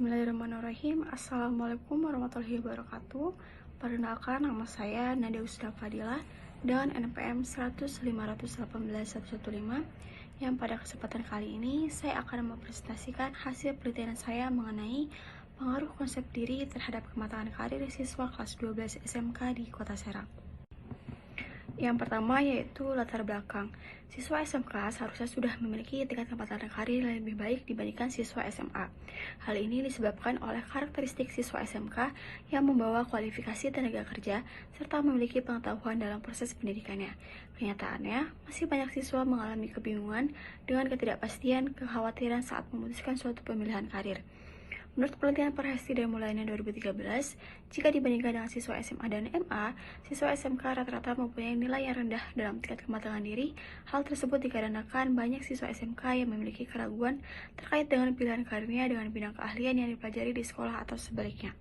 Bismillahirrahmanirrahim. Assalamualaikum warahmatullahi wabarakatuh. Perkenalkan, nama saya Nadia Usda Fadilah dengan NPM 100518115, yang pada kesempatan kali ini saya akan mempresentasikan hasil penelitian saya mengenai pengaruh konsep diri terhadap kematangan karir siswa kelas 12 SMK di Kota Serang. Yang pertama yaitu latar belakang. Siswa SMK seharusnya sudah memiliki tingkat kematangan karir yang lebih baik dibandingkan siswa SMA. Hal ini disebabkan oleh karakteristik siswa SMK yang membawa kualifikasi tenaga kerja serta memiliki pengetahuan dalam proses pendidikannya. Kenyataannya, masih banyak siswa mengalami kebingungan dengan ketidakpastian, kekhawatiran saat memutuskan suatu pemilihan karir. Menurut penelitian Perhesti dan Mulainya 2013, jika dibandingkan dengan siswa SMA dan MA, siswa SMK rata-rata mempunyai nilai yang rendah dalam tingkat kematangan diri. Hal tersebut dikarenakan banyak siswa SMK yang memiliki keraguan terkait dengan pilihan karirnya dengan bidang keahlian yang dipelajari di sekolah atau sebaliknya.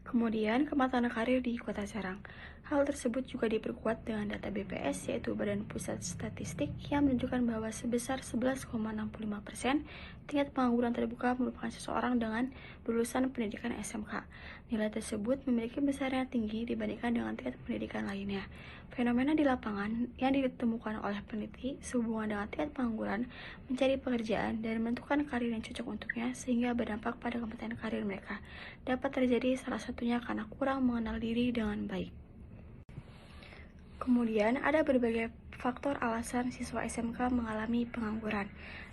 Kemudian, kematangan karir di Kota Serang. Hal tersebut juga diperkuat dengan data BPS, yaitu Badan Pusat Statistik, yang menunjukkan bahwa sebesar 11,65% tingkat pengangguran terbuka merupakan seseorang dengan lulusan pendidikan SMK. Nilai tersebut memiliki besaran yang tinggi dibandingkan dengan tingkat pendidikan lainnya. Fenomena di lapangan yang ditemukan oleh peneliti sehubungan dengan tingkat pengangguran, mencari pekerjaan, dan menentukan karir yang cocok untuknya sehingga berdampak pada kompetensi karir mereka. Dapat terjadi salah satunya karena kurang mengenal diri dengan baik. Kemudian, ada berbagai faktor alasan siswa SMK mengalami pengangguran.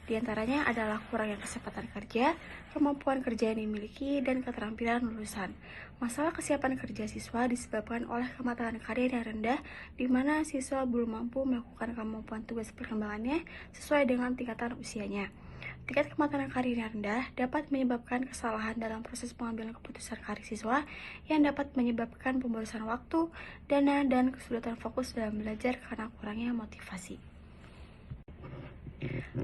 Di antaranya adalah kurangnya kesempatan kerja, kemampuan kerja yang dimiliki, dan keterampilan lulusan. Masalah kesiapan kerja siswa disebabkan oleh kematangan karir yang rendah, di mana siswa belum mampu melakukan kemampuan tugas perkembangannya sesuai dengan tingkatan usianya. Tingkat kematangan karir yang rendah dapat menyebabkan kesalahan dalam proses pengambilan keputusan karir siswa yang dapat menyebabkan pemborosan waktu, dana, dan kesulitan fokus dalam belajar karena kurangnya motivasi.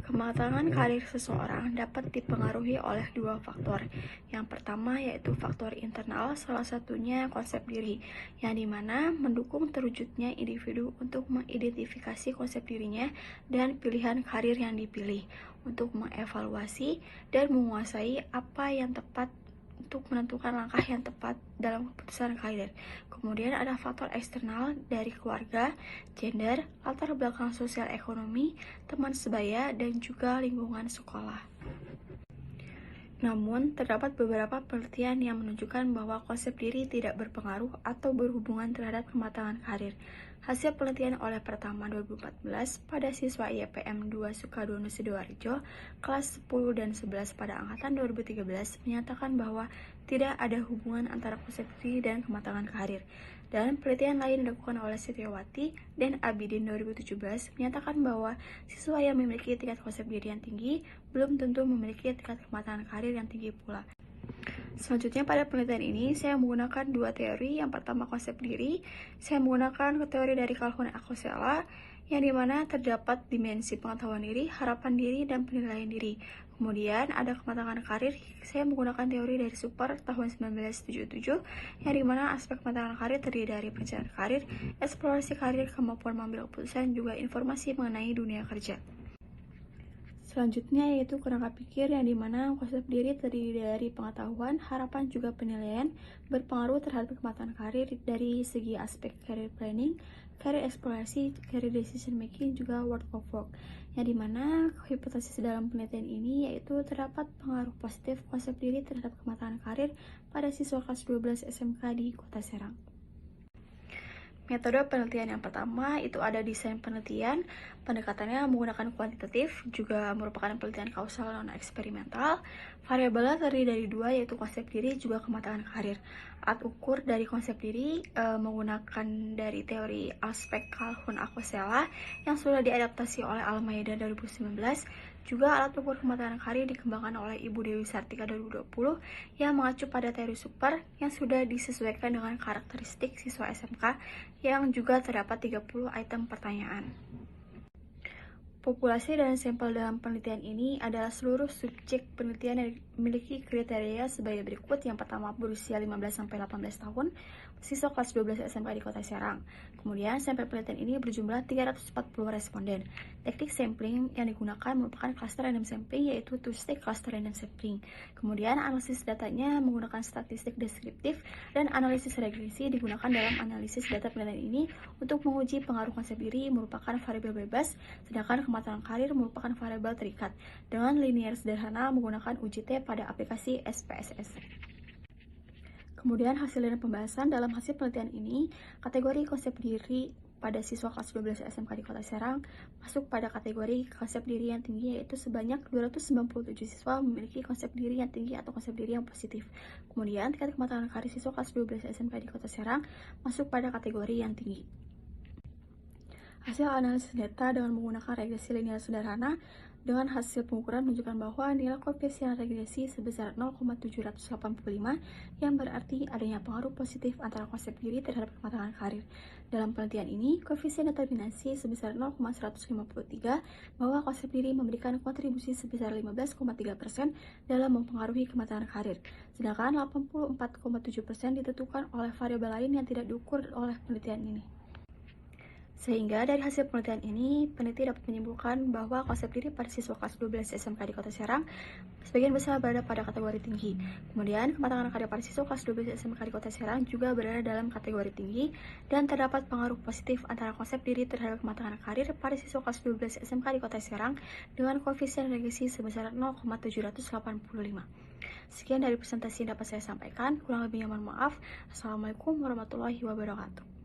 Kematangan karir seseorang dapat dipengaruhi oleh dua faktor. Yang pertama yaitu faktor internal, salah satunya konsep diri, yang dimana mendukung terwujudnya individu untuk mengidentifikasi konsep dirinya dan pilihan karir yang dipilih, untuk mengevaluasi dan menguasai apa yang tepat untuk menentukan langkah yang tepat dalam keputusan karir. Kemudian ada faktor eksternal dari keluarga, gender, latar belakang sosial ekonomi, teman sebaya, dan juga lingkungan sekolah. Namun, terdapat beberapa penelitian yang menunjukkan bahwa konsep diri tidak berpengaruh atau berhubungan terhadap kematangan karir. Hasil penelitian oleh Pertama 2014 pada siswa IPM 2 Sukadono Sidoarjo, kelas 10 dan 11 pada angkatan 2013 menyatakan bahwa tidak ada hubungan antara konsep diri dan kematangan karir. Dan penelitian lain dilakukan oleh Setiawati dan Abidin 2017 menyatakan bahwa siswa yang memiliki tingkat konsep diri yang tinggi belum tentu memiliki tingkat kematangan karir yang tinggi pula. Selanjutnya pada penelitian ini saya menggunakan dua teori. Yang pertama konsep diri, saya menggunakan teori dari Calhoun Alcosella, yang dimana terdapat dimensi pengetahuan diri, harapan diri, dan penilaian diri. Kemudian ada kematangan karir, saya menggunakan teori dari Super tahun 1977, yang dimana aspek kematangan karir terdiri dari perencanaan karir, eksplorasi karir, kemampuan mengambil keputusan, juga informasi mengenai dunia kerja. Selanjutnya yaitu kerangka pikir, yang dimana konsep diri terdiri dari pengetahuan, harapan, juga penilaian, berpengaruh terhadap kematangan karir dari segi aspek career planning, career eksplorasi, career decision making, juga world of work. Yang dimana hipotesis dalam penelitian ini yaitu terdapat pengaruh positif konsep diri terhadap kematangan karir pada siswa kelas 12 SMK di Kota Serang. Metode penelitian yang pertama itu ada desain penelitian. Pendekatannya menggunakan kuantitatif, juga merupakan penelitian kausal non-eksperimental. Variabelnya terdiri dari dua, yaitu konsep diri juga kematangan karir. Alat ukur dari konsep diri menggunakan dari teori aspek Calhoun Alcosella yang sudah diadaptasi oleh Almeida 2019. Juga alat ukur kematangan karir dikembangkan oleh Ibu Dewi Sartika 2020 yang mengacu pada teori super yang sudah disesuaikan dengan karakteristik siswa SMK, yang juga terdapat 30 item pertanyaan. Populasi dan sampel dalam penelitian ini adalah seluruh subjek penelitian yang memiliki kriteria sebagai berikut. Yang pertama, berusia 15-18 tahun, siswa kelas 12 SMK di Kota Serang. Kemudian, sampel penelitian ini berjumlah 340 responden. Teknik sampling yang digunakan merupakan cluster random sampling, yaitu two-stage cluster random sampling. Kemudian, analisis datanya menggunakan statistik deskriptif dan analisis regresi digunakan dalam analisis data penelitian ini untuk menguji pengaruh konsep diri merupakan variabel bebas, sedangkan kematangan karir merupakan variabel terikat. Dengan linear sederhana menggunakan uji T pada aplikasi SPSS. Kemudian hasil dan pembahasan dalam hasil penelitian ini, kategori konsep diri pada siswa kelas 12 SMK di Kota Serang masuk pada kategori konsep diri yang tinggi, yaitu sebanyak 297 siswa memiliki konsep diri yang tinggi atau konsep diri yang positif. Kemudian tingkat kematangan karir siswa kelas 12 SMK di Kota Serang masuk pada kategori yang tinggi. Hasil analisis data dengan menggunakan regresi linear sederhana dengan hasil pengukuran menunjukkan bahwa nilai koefisien regresi sebesar 0,785 yang berarti adanya pengaruh positif antara konsep diri terhadap kematangan karir. Dalam penelitian ini, koefisien determinasi sebesar 0,153 bahwa konsep diri memberikan kontribusi sebesar 15,3% dalam mempengaruhi kematangan karir, sedangkan 84,7% ditentukan oleh variabel lain yang tidak diukur oleh penelitian ini. Sehingga dari hasil penelitian ini, peneliti dapat menyimpulkan bahwa konsep diri pada siswa kelas 12 SMK di Kota Serang sebagian besar berada pada kategori tinggi. Kemudian, kematangan karir pada siswa kelas 12 SMK di Kota Serang juga berada dalam kategori tinggi dan terdapat pengaruh positif antara konsep diri terhadap kematangan karir pada siswa kelas 12 SMK di Kota Serang dengan koefisien regresi sebesar 0,785. Sekian dari presentasi yang dapat saya sampaikan. Kurang lebihnya mohon maaf. Assalamualaikum warahmatullahi wabarakatuh.